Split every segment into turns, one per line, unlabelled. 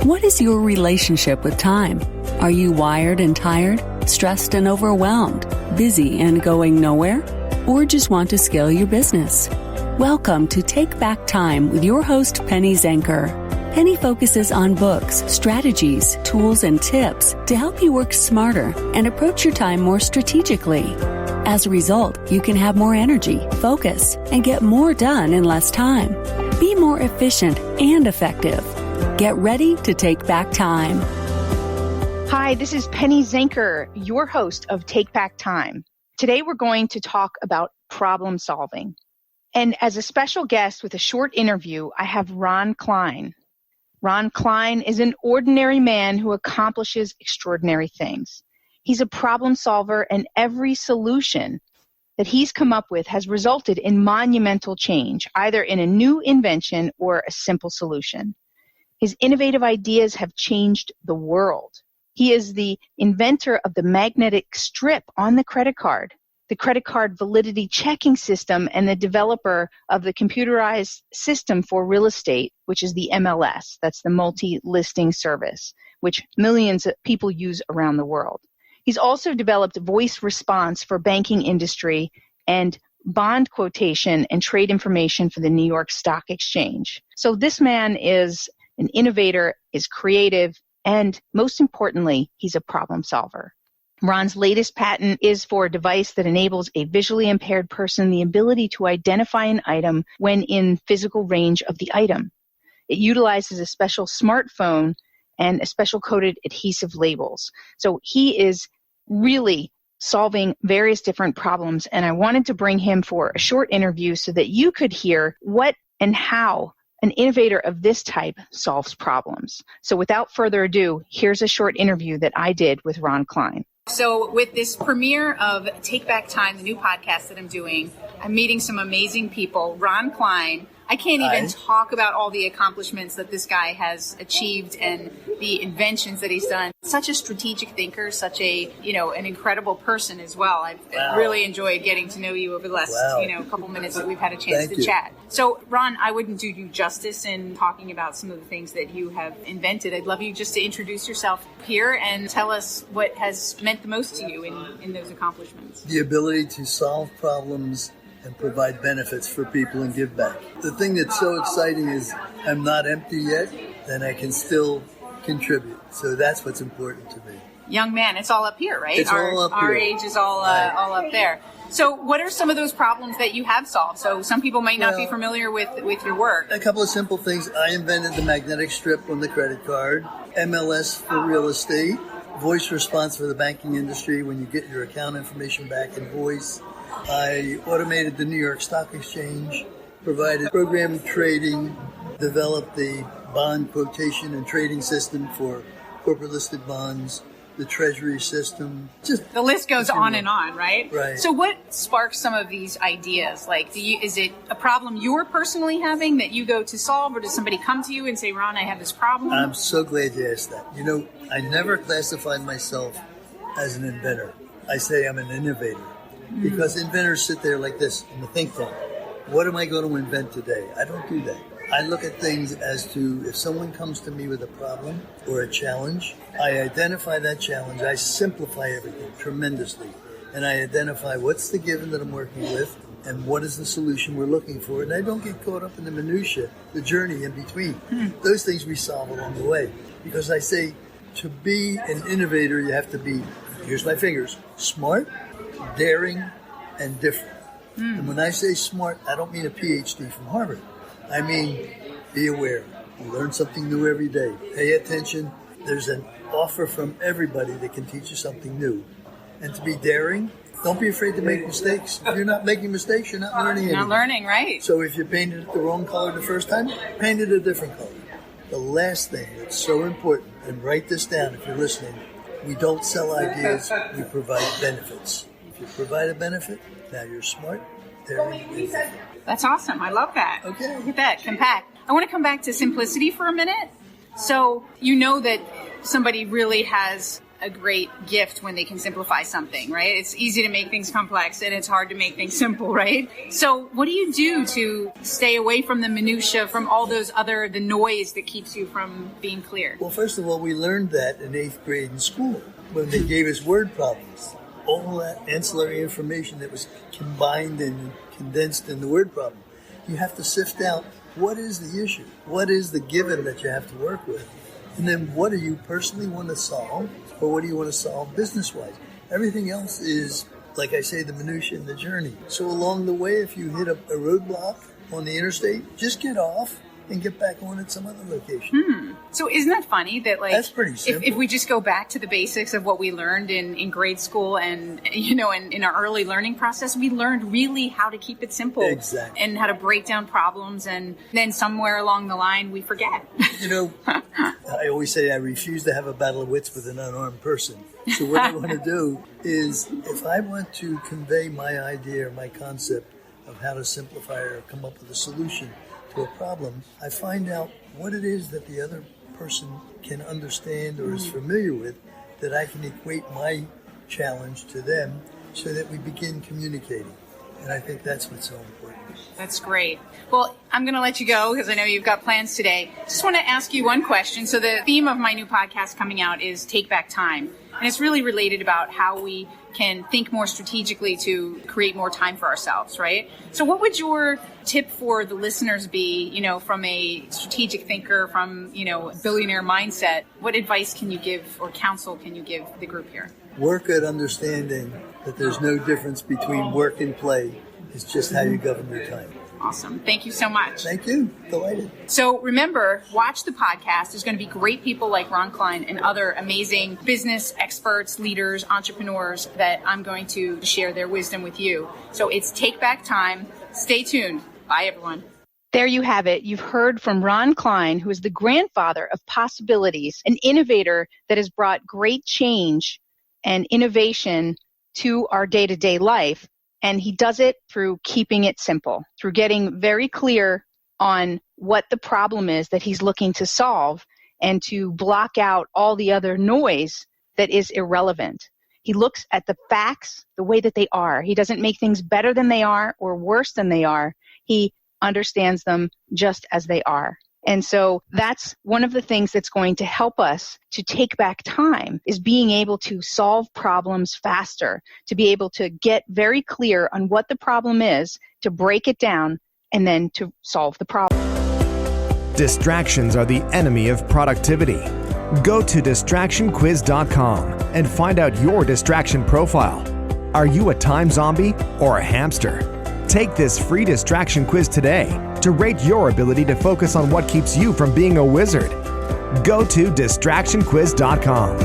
What is your relationship with time? Are you wired and tired, stressed and overwhelmed, busy and going nowhere? Or just want to scale your business? Welcome to Take Back Time with your host, Penny Zenker. Penny focuses on books, strategies, tools, and tips to help you work smarter and approach your time more strategically. As a result, you can have more energy, focus, and get more done in less time. Be more efficient and effective. Get ready to take back time.
Hi, this is Penny Zenker, your host of Take Back Time. Today we're going to talk about problem solving. And as a special guest with a short interview, I have Ron Klein. Ron Klein is an ordinary man who accomplishes extraordinary things. He's a problem solver, and every solution that he's come up with has resulted in monumental change, either in a new invention or a simple solution. His innovative ideas have changed the world. He is the inventor of the magnetic strip on the credit card validity checking system, and the developer of the computerized system for real estate, which is the MLS. That's the multi-listing service, which millions of people use around the world. He's also developed voice response for banking industry and bond quotation and trade information for the New York Stock Exchange. So this man is an innovator, is creative, and most importantly, he's a problem solver. Ron's latest patent is for a device that enables a visually impaired person the ability to identify an item when in physical range of the item. It utilizes a special smartphone and a special coded adhesive labels. So he is really solving various different problems, and I wanted to bring him for a short interview so that you could hear what and how an innovator of this type solves problems. So without further ado, here's a short interview that I did with Ron Klein. So with this premiere of Take Back Time, the new podcast that I'm doing, I'm meeting some amazing people. Ron Klein. I can't even talk about all the accomplishments that this guy has achieved and the inventions that he's done. Such a strategic thinker, such a, an incredible person as well. I've really enjoyed getting to know you over the last, couple minutes that we've had a chance to chat. So, Ron, I wouldn't do you justice in talking about some of the things that you have invented. I'd love you just to introduce yourself here and tell us what has meant the most to you in those accomplishments.
The ability to solve problems and provide benefits for people and give back. The thing that's so exciting is I'm not empty yet, and I can still contribute. So that's what's important to me.
Young man, it's all up here, right?
It's all up here.
Our age is all up there. So what are some of those problems that you have solved? So some people might not be familiar with your work.
A couple of simple things. I invented the magnetic strip on the credit card, MLS for real estate, voice response for the banking industry when you get your account information back in voice. I automated the New York Stock Exchange, provided program trading, developed the bond quotation and trading system for corporate listed bonds, the treasury system. Just
the list goes on and on, right?
Right.
So what sparks some of these ideas? Like, is it a problem you're personally having that you go to solve, or does somebody come to you and say, Ron, I have this problem?
I'm so glad you asked that. I never classified myself as an inventor. I say I'm an innovator. Because inventors sit there like this in the think tank. What am I going to invent today? I don't do that. I look at things as to if someone comes to me with a problem or a challenge, I identify that challenge. I simplify everything tremendously. And I identify what's the given that I'm working with and what is the solution we're looking for. And I don't get caught up in the minutia, the journey in between. Those things we solve along the way. Because I say to be an innovator, you have to be, here's my fingers, smart, daring, and different. And when I say smart, I don't mean a PhD from Harvard. I mean, be aware. You learn something new every day. Pay attention. There's an offer from everybody that can teach you something new. And to be daring, don't be afraid to make mistakes. If you're not making mistakes, you're not learning anything.
Not learning, right.
So if you painted it the wrong color the first time, paint it a different color. The last thing that's so important, and write this down if you're listening, we don't sell ideas, we provide benefits. If you provide a benefit, now you're smart, daring, and different.
That's awesome. I love that.
Okay.
Look at that. Compact. I want to come back to simplicity for a minute. So you know that somebody really has
a great gift when they can simplify something, right? It's easy to make things complex and it's hard to make things simple, right? So what do you do to stay away from the minutia, from all those the noise that keeps you from being clear?
Well, first of all, we learned that in 8th grade in school when they gave us word problems. All that ancillary information that was combined and condensed in the word problem. You have to sift out what is the issue, what is the given that you have to work with, and then what do you personally want to solve, or what do you want to solve business-wise. Everything else is, like I say, the minutia and the journey. So along the way, if you hit a roadblock on the interstate, just get off and get back on at some other location.
So isn't that funny that
that's pretty simple.
If we just go back to the basics of what we learned in grade school and, in our early learning process, we learned really how to keep it simple.
Exactly.
And how to break down problems. And then somewhere along the line, we forget.
I always say I refuse to have a battle of wits with an unarmed person. So what I want to do is, if I want to convey my idea or my concept of how to simplify or come up with a solution to a problem, I find out what it is that the other person can understand or is familiar with, that I can equate my challenge to them so that we begin communicating. And I think that's what's so important.
That's great. Well, I'm going to let you go because I know you've got plans today. Just want to ask you one question. So the theme of my new podcast coming out is Take Back Time. And it's really related about how we can think more strategically to create more time for ourselves, right? So what would your tip for the listeners be, from a strategic thinker, from, billionaire mindset? What advice can you give or counsel can you give the group here?
Work at understanding that there's no difference between work and play. It's just how you govern your time.
Awesome. Thank you so much.
Thank you. Delighted.
So remember, watch the podcast. There's going to be great people like Ron Klein and other amazing business experts, leaders, entrepreneurs that I'm going to share their wisdom with you. So it's Take Back Time. Stay tuned. Bye, everyone.
There you have it. You've heard from Ron Klein, who is the grandfather of possibilities, an innovator that has brought great change and innovation to our day-to-day life. And he does it through keeping it simple, through getting very clear on what the problem is that he's looking to solve and to block out all the other noise that is irrelevant. He looks at the facts the way that they are. He doesn't make things better than they are or worse than they are. He understands them just as they are. And so that's one of the things that's going to help us to take back time, is being able to solve problems faster, to be able to get very clear on what the problem is, to break it down, and then to solve the problem.
Distractions are the enemy of productivity. Go to distractionquiz.com and find out your distraction profile. Are you a time zombie or a hamster? Take this free distraction quiz today to rate your ability to focus on what keeps you from being a wizard. Go to distractionquiz.com.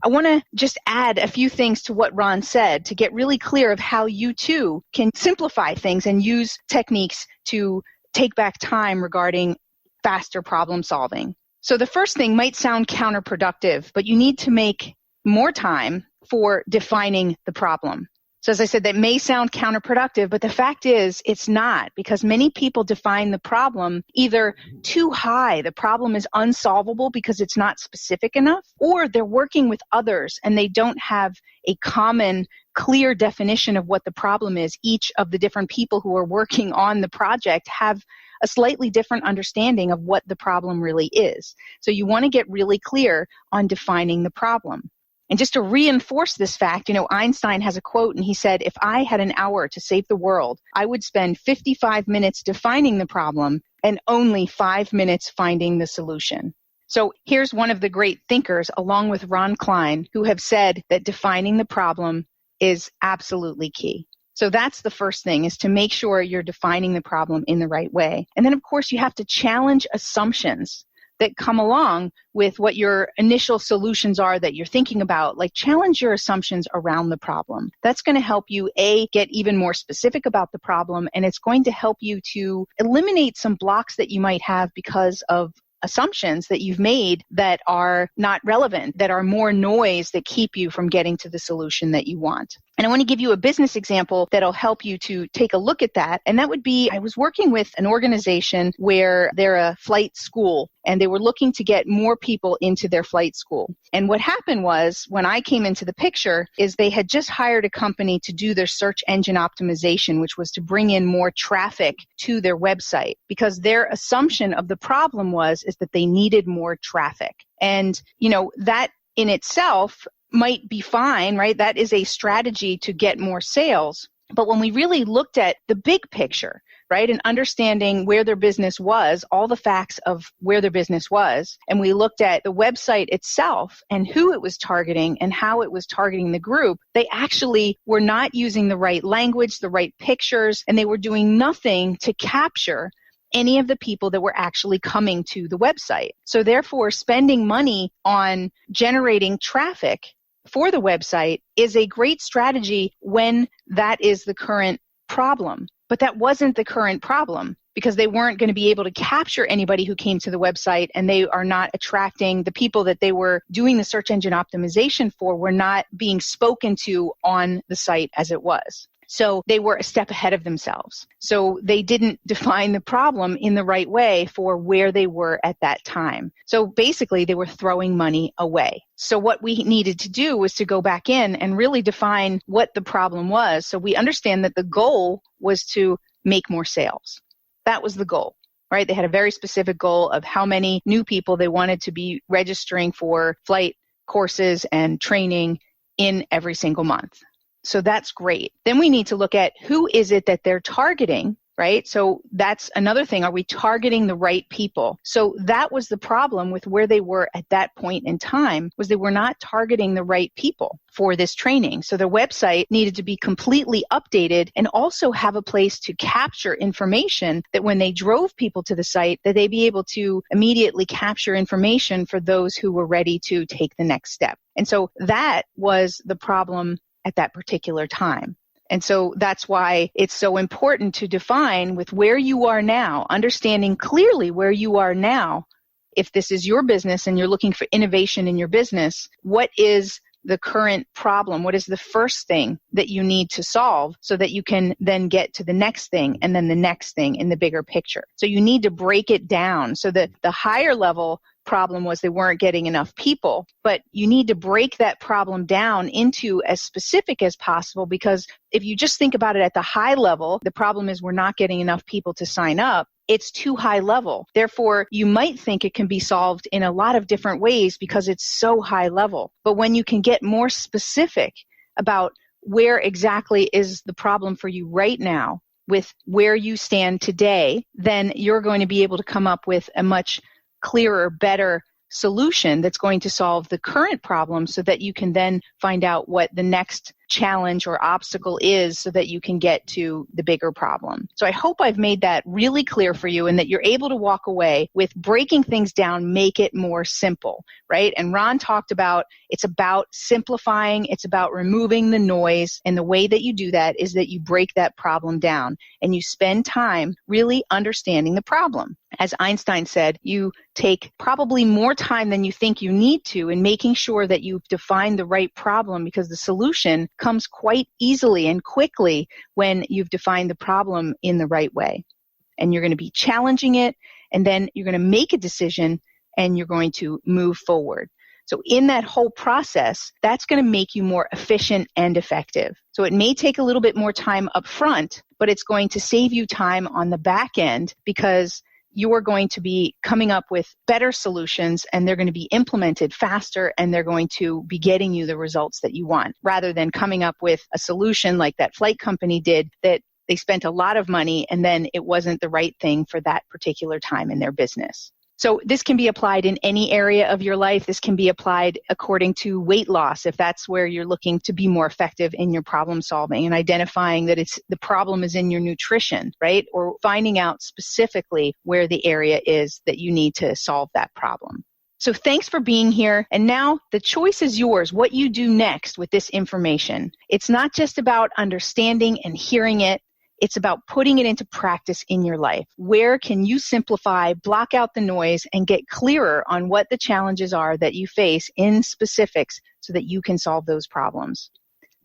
I want to just add a few things to what Ron said to get really clear of how you too can simplify things and use techniques to take back time regarding faster problem solving. So the first thing might sound counterproductive, but you need to make more time for defining the problem. So as I said, that may sound counterproductive, but the fact is it's not, because many people define the problem either too high, the problem is unsolvable because it's not specific enough, or they're working with others and they don't have a common, clear definition of what the problem is. Each of the different people who are working on the project have a slightly different understanding of what the problem really is. So you want to get really clear on defining the problem. And just to reinforce this fact, Einstein has a quote and he said, if I had an hour to save the world, I would spend 55 minutes defining the problem and only 5 minutes finding the solution. So here's one of the great thinkers, along with Ron Klein, who have said that defining the problem is absolutely key. So that's the first thing, is to make sure you're defining the problem in the right way. And then, of course, you have to challenge assumptions that come along with what your initial solutions are that you're thinking about. Like, challenge your assumptions around the problem. That's going to help you, A, get even more specific about the problem, and it's going to help you to eliminate some blocks that you might have because of assumptions that you've made that are not relevant, that are more noise that keep you from getting to the solution that you want. And I want to give you a business example that'll help you to take a look at that. And that would be, I was working with an organization where they're a flight school, and they were looking to get more people into their flight school. And what happened was, when I came into the picture, is they had just hired a company to do their search engine optimization, which was to bring in more traffic to their website, because their assumption of the problem is that they needed more traffic. And, that in itself might be fine, right? That is a strategy to get more sales. But when we really looked at the big picture, right, and understanding where their business was, all the facts of where their business was, and we looked at the website itself and who it was targeting and how it was targeting the group, they actually were not using the right language, the right pictures, and they were doing nothing to capture any of the people that were actually coming to the website. So therefore, spending money on generating traffic for the website is a great strategy when that is the current problem. But that wasn't the current problem, because they weren't going to be able to capture anybody who came to the website, and they are not attracting the people that they were doing the search engine optimization for, were not being spoken to on the site as it was. So they were a step ahead of themselves. So they didn't define the problem in the right way for where they were at that time. So basically, they were throwing money away. So what we needed to do was to go back in and really define what the problem was. So we understand that the goal was to make more sales. That was the goal, right? They had a very specific goal of how many new people they wanted to be registering for flight courses and training in every single month. So that's great. Then we need to look at who is it that they're targeting, right? So that's another thing. Are we targeting the right people? So that was the problem with where they were at that point in time, was they were not targeting the right people for this training. So their website needed to be completely updated and also have a place to capture information that when they drove people to the site, that they'd be able to immediately capture information for those who were ready to take the next step. And so that was the problem at that particular time. And so that's why it's so important to define with where you are now, understanding clearly where you are now. If this is your business and you're looking for innovation in your business, what is the current problem? What is the first thing that you need to solve so that you can then get to the next thing and then the next thing in the bigger picture? So you need to break it down so that the higher level problem was they weren't getting enough people, but you need to break that problem down into as specific as possible, because if you just think about it at the high level, the problem is we're not getting enough people to sign up. It's too high level. Therefore, you might think it can be solved in a lot of different ways because it's so high level. But when you can get more specific about where exactly is the problem for you right now with where you stand today, then you're going to be able to come up with a much clearer, better solution that's going to solve the current problem so that you can then find out what the next challenge or obstacle is so that you can get to the bigger problem. So I hope I've made that really clear for you and that you're able to walk away with breaking things down, make it more simple, right? And Ron talked about it's about simplifying, it's about removing the noise, and the way that you do that is that you break that problem down and you spend time really understanding the problem. As Einstein said, you take probably more time than you think you need to in making sure that you've defined the right problem, because the solution comes quite easily and quickly when you've defined the problem in the right way. And you're going to be challenging it, and then you're going to make a decision, and you're going to move forward. So in that whole process, that's going to make you more efficient and effective. So it may take a little bit more time up front, but it's going to save you time on the back end, because you are going to be coming up with better solutions, and they're going to be implemented faster, and they're going to be getting you the results that you want, rather than coming up with a solution like that flight company did that they spent a lot of money and then it wasn't the right thing for that particular time in their business. So this can be applied in any area of your life. This can be applied according to weight loss, if that's where you're looking to be more effective in your problem solving and identifying that the problem is in your nutrition, right? Or finding out specifically where the area is that you need to solve that problem. So thanks for being here. And now the choice is yours, what you do next with this information. It's not just about understanding and hearing it. It's about putting it into practice in your life. Where can you simplify, block out the noise, and get clearer on what the challenges are that you face in specifics so that you can solve those problems?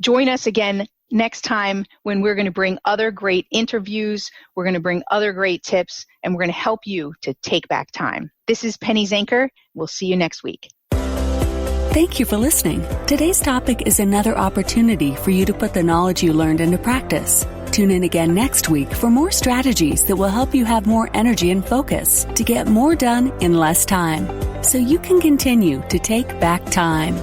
Join us again next time when we're going to bring other great interviews, we're going to bring other great tips, and we're going to help you to take back time. This is Penny Zanker. We'll see you next week.
Thank you for listening. Today's topic is another opportunity for you to put the knowledge you learned into practice. Tune in again next week for more strategies that will help you have more energy and focus to get more done in less time, so you can continue to take back time.